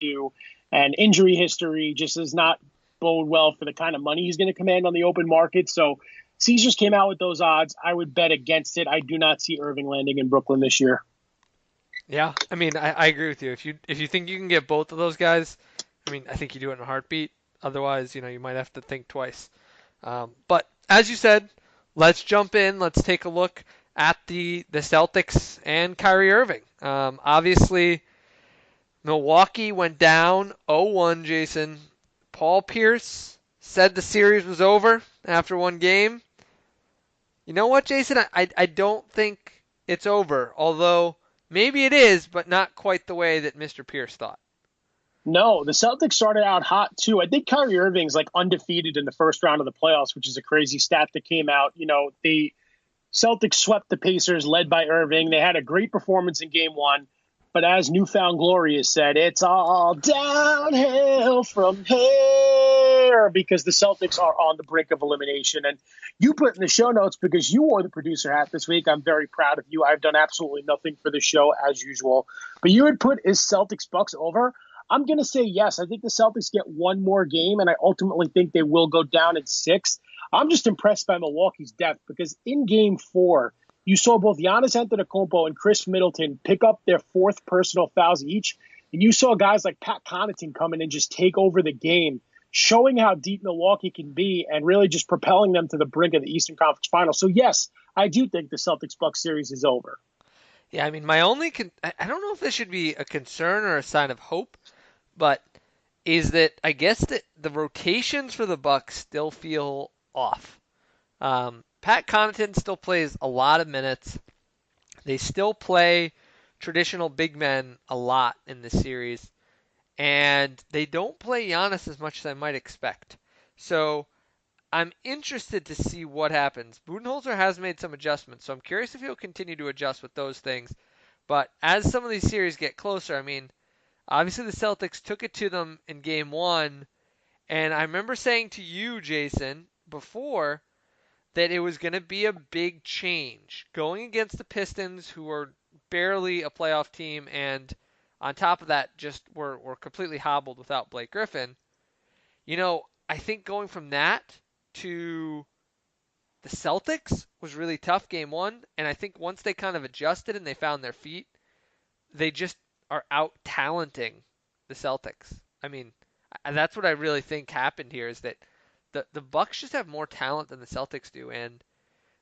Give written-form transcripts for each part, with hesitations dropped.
to, and injury history just does not bode well for the kind of money he's going to command on the open market. So Caesars came out with those odds. I would bet against it. I do not see Irving landing in Brooklyn this year. Yeah, I mean, I agree with you. If you think you can get both of those guys, I mean, I think you do it in a heartbeat. Otherwise, you might have to think twice. But as you said, let's jump in. Let's take a look at the Celtics and Kyrie Irving. Obviously, Milwaukee went down 0-1, Jason. Paul Pierce said the series was over after one game. You know what, Jason? I don't think it's over, although maybe it is, but not quite the way that Mr. Pierce thought. No, the Celtics started out hot too. I think Kyrie Irving's like undefeated in the first round of the playoffs, which is a crazy stat that came out. The Celtics swept the Pacers, led by Irving. They had a great performance in game one. But as Newfound Glory has said, it's all downhill from here because the Celtics are on the brink of elimination. And you put in the show notes because you wore the producer hat this week. I'm very proud of you. I've done absolutely nothing for the show as usual. But you had put, is Celtics Bucks over? I'm going to say yes. I think the Celtics get one more game, and I ultimately think they will go down in six. I'm just impressed by Milwaukee's depth because in game four, you saw both Giannis Antetokounmpo and Chris Middleton pick up their fourth personal fouls each. And you saw guys like Pat Connaughton come in and just take over the game, showing how deep Milwaukee can be and really just propelling them to the brink of the Eastern Conference Finals. So, yes, I do think the Celtics-Bucks series is over. Yeah, I mean, my only I don't know if this should be a concern or a sign of hope, but is that I guess that the rotations for the Bucks still feel off. Pat Connaughton still plays a lot of minutes. They still play traditional big men a lot in this series, and they don't play Giannis as much as I might expect. So I'm interested to see what happens. Budenholzer has made some adjustments, so I'm curious if he'll continue to adjust with those things. But as some of these series get closer, I mean, obviously the Celtics took it to them in game one, and I remember saying to you, Jason, before that it was going to be a big change going against the Pistons, who are barely a playoff team, and on top of that, just were completely hobbled without Blake Griffin. I think going from that to the Celtics was really tough game one, and I think once they kind of adjusted and they found their feet, they just are out talenting the Celtics. I mean, that's what I really think happened here is that the Bucks just have more talent than the Celtics do, and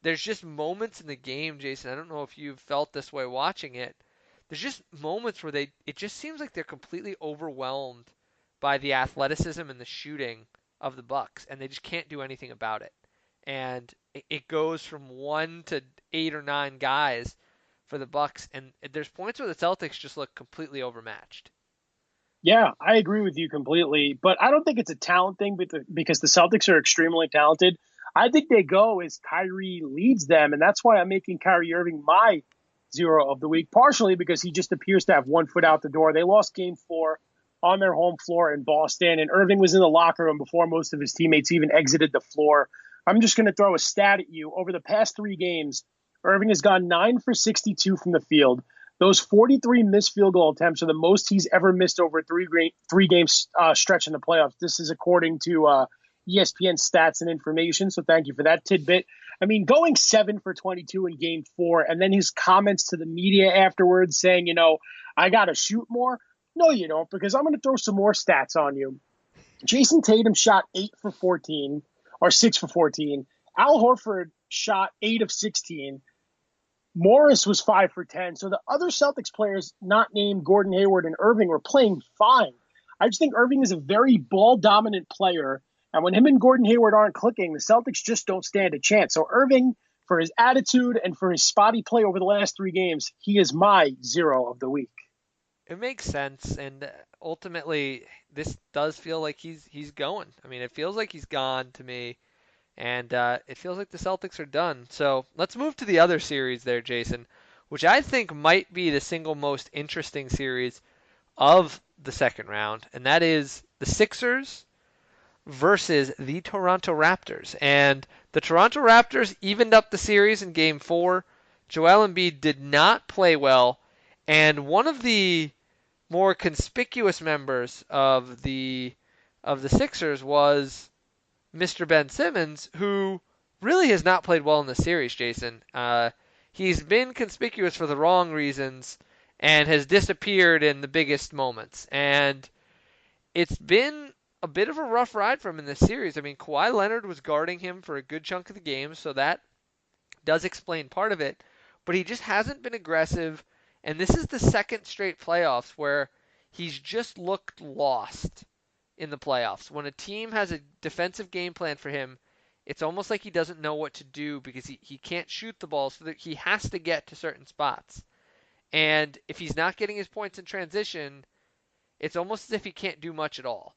there's just moments in the game, Jason. I don't know if you've felt this way watching it. There's just moments where it just seems like they're completely overwhelmed by the athleticism and the shooting of the Bucks, and they just can't do anything about it. And it goes from 1 to 8 or 9 guys for the Bucks, and there's points where the Celtics just look completely overmatched. Yeah, I agree with you completely, but I don't think it's a talent thing because the Celtics are extremely talented. I think they go as Kyrie leads them, and that's why I'm making Kyrie Irving my zero of the week, partially because he just appears to have one foot out the door. They lost game four on their home floor in Boston, and Irving was in the locker room before most of his teammates even exited the floor. I'm just going to throw a stat at you. Over the past three games, Irving has gone 9 for 62 from the field. Those 43 missed field goal attempts are the most he's ever missed over a three-game stretch in the playoffs. This is according to ESPN stats and information, so thank you for that tidbit. I mean, going 7 for 22 in game four, and then his comments to the media afterwards saying, I got to shoot more. No, you don't, because I'm going to throw some more stats on you. Jason Tatum shot 8 for 14, or 6 for 14. Al Horford shot 8 of 16. Morris was 5 for 10. So the other Celtics players not named Gordon Hayward and Irving were playing fine. I just think Irving is a very ball-dominant player. And when him and Gordon Hayward aren't clicking, the Celtics just don't stand a chance. So Irving, for his attitude and for his spotty play over the last three games, he is my zero of the week. It makes sense, and ultimately, this does feel like he's going. I mean, it feels like he's gone to me, and it feels like the Celtics are done. So let's move to the other series there, Jason, which I think might be the single most interesting series of the second round, and that is the Sixers versus the Toronto Raptors. And the Toronto Raptors evened up the series in game four. Joel Embiid did not play well, and one of the more conspicuous members of the Sixers was Mr. Ben Simmons, who really has not played well in the series, Jason. He's been conspicuous for the wrong reasons and has disappeared in the biggest moments. And it's been a bit of a rough ride for him in this series. I mean, Kawhi Leonard was guarding him for a good chunk of the game, so that does explain part of it. But he just hasn't been aggressive. And this is the second straight playoffs where he's just looked lost in the playoffs. When a team has a defensive game plan for him, it's almost like he doesn't know what to do because he can't shoot the ball, so that he has to get to certain spots. And if he's not getting his points in transition, it's almost as if he can't do much at all.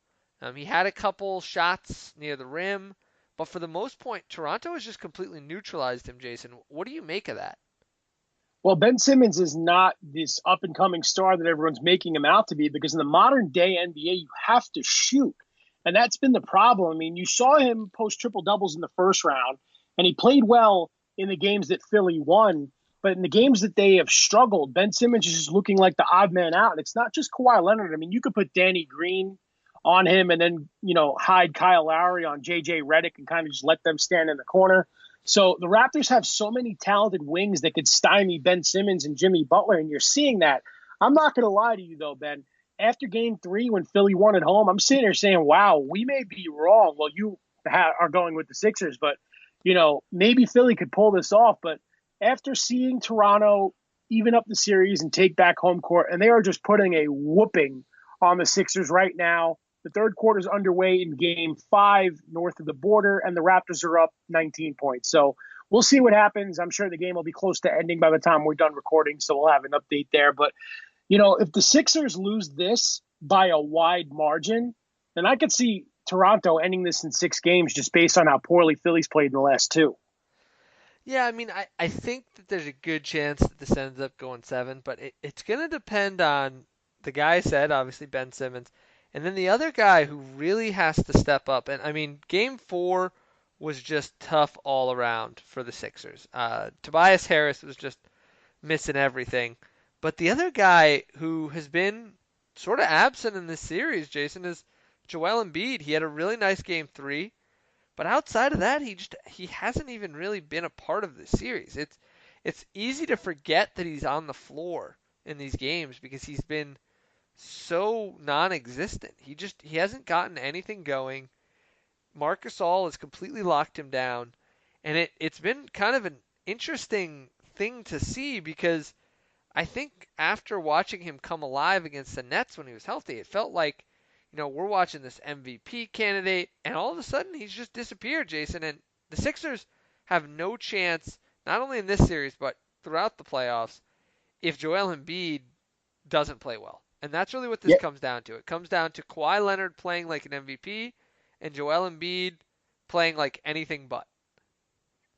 He had a couple shots near the rim, but for the most part, Toronto has just completely neutralized him, Jason. What do you make of that? Well, Ben Simmons is not this up and coming star that everyone's making him out to be, because in the modern day NBA, you have to shoot. And that's been the problem. I mean, you saw him post triple doubles in the first round, and he played well in the games that Philly won. But in the games that they have struggled, Ben Simmons is just looking like the odd man out. And it's not just Kawhi Leonard. I mean, you could put Danny Green on him and then, hide Kyle Lowry on JJ Redick and kind of just let them stand in the corner. So the Raptors have so many talented wings that could stymie Ben Simmons and Jimmy Butler, and you're seeing that. I'm not going to lie to you, though, Ben. After Game 3, when Philly won at home, I'm sitting there saying, wow, we may be wrong. Well, you are going with the Sixers, but, maybe Philly could pull this off. But after seeing Toronto even up the series and take back home court, and they are just putting a whooping on the Sixers right now. The third quarter is underway in Game 5 north of the border, and the Raptors are up 19 points. So we'll see what happens. I'm sure the game will be close to ending by the time we're done recording, so we'll have an update there. But, if the Sixers lose this by a wide margin, then I could see Toronto ending this in 6 games just based on how poorly Philly's played in the last 2. Yeah, I mean, I think that there's a good chance that this ends up going 7, but it's going to depend on the guy I said, obviously Ben Simmons, and then the other guy who really has to step up. And I mean, Game 4 was just tough all around for the Sixers. Tobias Harris was just missing everything. But the other guy who has been sort of absent in this series, Jason, is Joel Embiid. He had a really nice Game 3. But outside of that, he hasn't even really been a part of the series. It's easy to forget that he's on the floor in these games because he's been so non-existent. He hasn't gotten anything going. Marc Gasol has completely locked him down, and it's been kind of an interesting thing to see because I think after watching him come alive against the Nets when he was healthy, it felt like we're watching this MVP candidate, and all of a sudden he's just disappeared, Jason. And the Sixers have no chance, not only in this series but throughout the playoffs, if Joel Embiid doesn't play well. And that's really what this comes down to. It comes down to Kawhi Leonard playing like an MVP and Joel Embiid playing like anything but.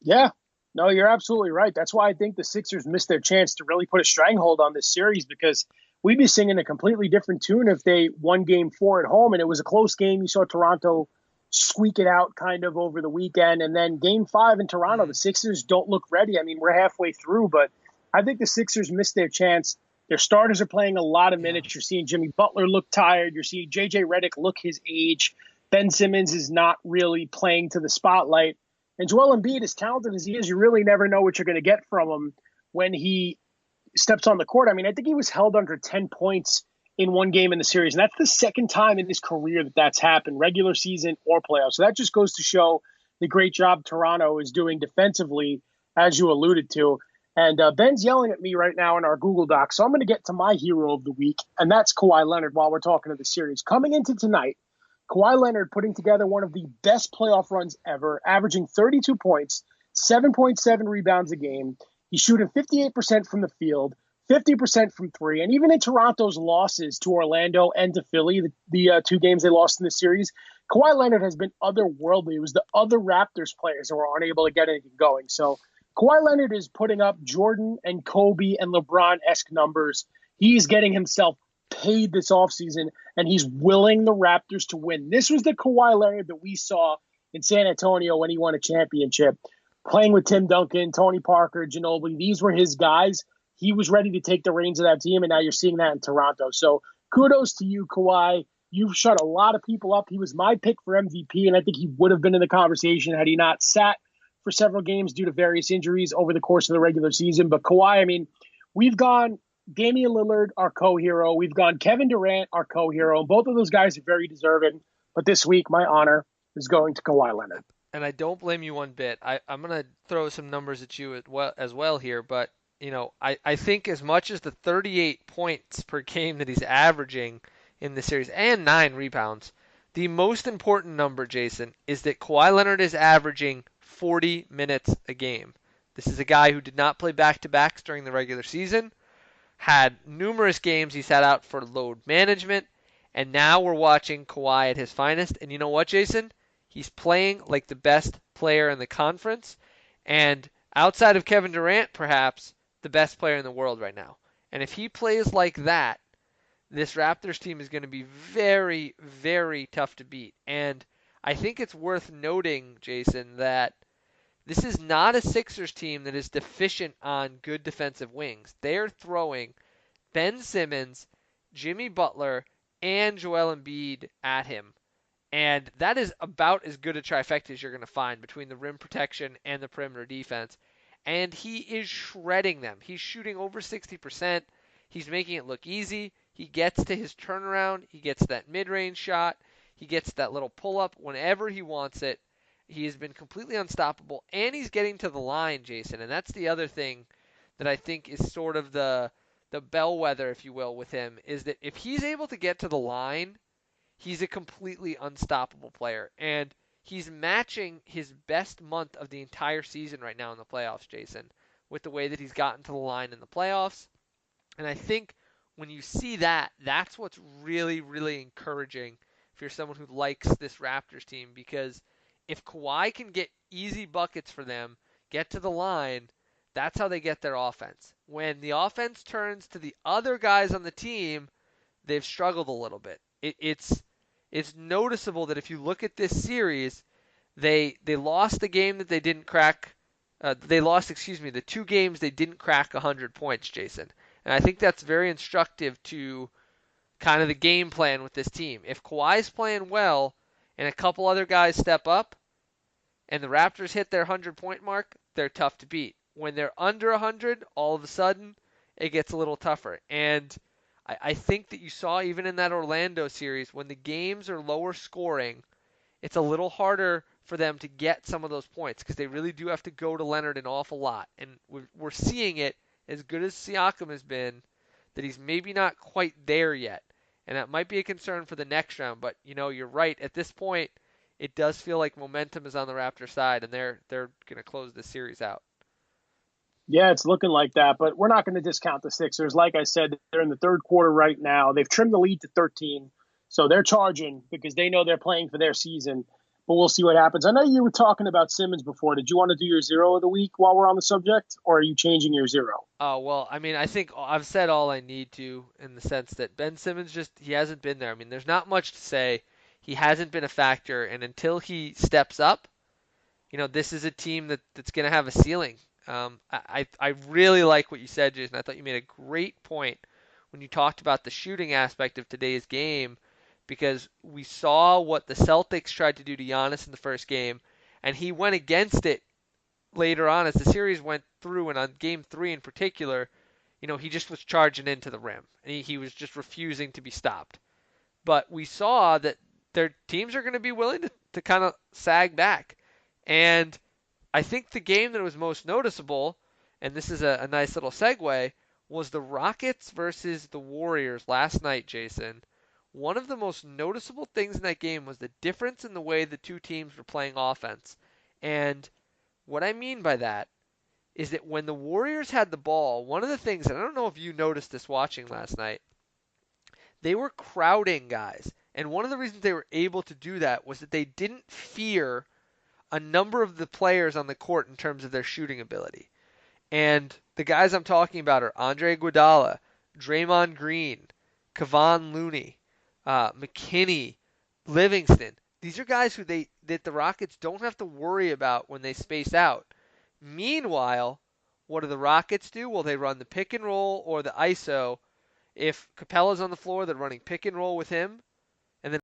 Yeah. No, you're absolutely right. That's why I think the Sixers missed their chance to really put a stranglehold on this series, because we'd be singing a completely different tune if they won Game 4 at home and it was a close game. You saw Toronto squeak it out kind of over the weekend. And then Game 5 in Toronto, the Sixers don't look ready. I mean, we're halfway through, but I think the Sixers missed their chance. Their starters are playing a lot of minutes. You're seeing Jimmy Butler look tired. You're seeing JJ Redick look his age. Ben Simmons is not really playing to the spotlight. And Joel Embiid, as talented as he is, you really never know what you're going to get from him when he steps on the court. I mean, I think he was held under 10 points in one game in the series, and that's the second time in his career that that's happened, regular season or playoffs. So that just goes to show the great job Toronto is doing defensively, as you alluded to. And Ben's yelling at me right now in our Google Doc, so I'm going to get to my hero of the week, and that's Kawhi Leonard while we're talking to the series. Coming into tonight, Kawhi Leonard putting together one of the best playoff runs ever, averaging 32 points, 7.7 rebounds a game. He's shooting 58% from the field, 50% from 3. And even in Toronto's losses to Orlando and to Philly, the 2 games they lost in the series, Kawhi Leonard has been otherworldly. It was the other Raptors players that were unable to get anything going. So Kawhi Leonard is putting up Jordan and Kobe and LeBron-esque numbers. He's getting himself paid this offseason, and he's willing the Raptors to win. This was the Kawhi Leonard that we saw in San Antonio when he won a championship. Playing with Tim Duncan, Tony Parker, Ginobili, these were his guys. He was ready to take the reins of that team, and now you're seeing that in Toronto. So kudos to you, Kawhi. You've shut a lot of people up. He was my pick for MVP, and I think he would have been in the conversation had he not sat for several games due to various injuries over the course of the regular season. But Kawhi, I mean, we've gone Damian Lillard, our co-hero. We've gone Kevin Durant, our co-hero. Both of those guys are very deserving. But this week, my honor is going to Kawhi Leonard. And I don't blame you one bit. I'm going to throw some numbers at you as well here, but I think as much as the 38 points per game that he's averaging in the series and 9 rebounds, the most important number, Jason, is that Kawhi Leonard is averaging 40 minutes a game. This is a guy who did not play back-to-backs during the regular season, had numerous games he sat out for load management, and now we're watching Kawhi at his finest. And you know what, Jason? He's playing like the best player in the conference, and outside of Kevin Durant, perhaps the best player in the world right now. And if he plays like that, this Raptors team is going to be very, very tough to beat. And I think it's worth noting, Jason, that this is not a Sixers team that is deficient on good defensive wings. They're throwing Ben Simmons, Jimmy Butler, and Joel Embiid at him. And that is about as good a trifecta as you're going to find between the rim protection and the perimeter defense. And he is shredding them. He's shooting over 60%. He's making it look easy. He gets to his turnaround. He gets that mid-range shot. He gets that little pull-up whenever he wants it. He has been completely unstoppable. And he's getting to the line, Jason. And that's the other thing that I think is sort of the bellwether, if you will, with him, is that if he's able to get to the line, he's a completely unstoppable player. And he's matching his best month of the entire season right now in the playoffs, Jason, with the way that he's gotten to the line in the playoffs. And I think when you see that, that's what's really, really encouraging if you're someone who likes this Raptors team, because if Kawhi can get easy buckets for them, get to the line, that's how they get their offense. When the offense turns to the other guys on the team, they've struggled a little bit. It's noticeable that if you look at this series, they lost the game that they didn't crack. They lost, the 2 games they didn't crack 100 points, Jason. And I think that's very instructive to kind of the game plan with this team. If Kawhi's playing well and a couple other guys step up and the Raptors hit their 100-point mark, they're tough to beat. When they're under 100, all of a sudden, it gets a little tougher. And I think that you saw even in that Orlando series, when the games are lower scoring, it's a little harder for them to get some of those points because they really do have to go to Leonard an awful lot. And we're seeing it, as good as Siakam has been, that he's maybe not quite there yet. And that might be a concern for the next round. But, you're right. At this point, it does feel like momentum is on the Raptors side, and they're going to close this series out. Yeah, it's looking like that, but we're not going to discount the Sixers. Like I said, they're in the third quarter right now. They've trimmed the lead to 13, so they're charging because they know they're playing for their season, but we'll see what happens. I know you were talking about Simmons before. Did you want to do your zero of the week while we're on the subject, or are you changing your zero? Oh, well, I mean, I think I've said all I need to in the sense that Ben Simmons he hasn't been there. I mean, there's not much to say. He hasn't been a factor, and until he steps up, this is a team that's going to have a ceiling. I really like what you said, Jason. I thought you made a great point when you talked about the shooting aspect of today's game, because we saw what the Celtics tried to do to Giannis in the first game, and he went against it later on as the series went through, and on game 3 in particular, he just was charging into the rim, and he was just refusing to be stopped. But we saw that their teams are going to be willing to kind of sag back. And I think the game that was most noticeable, and this is a nice little segue, was the Rockets versus the Warriors last night, Jason. One of the most noticeable things in that game was the difference in the way the two teams were playing offense. And what I mean by that is that when the Warriors had the ball, one of the things, and I don't know if you noticed this watching last night, they were crowding guys. And one of the reasons they were able to do that was that they didn't fear a number of the players on the court in terms of their shooting ability. And the guys I'm talking about are Andre Iguodala, Draymond Green, Kevon Looney, McKinney, Livingston. These are guys that the Rockets don't have to worry about when they space out. Meanwhile, what do the Rockets do? Well, they run the pick and roll or the ISO, If Capella's on the floor, they're running pick and roll with him, and then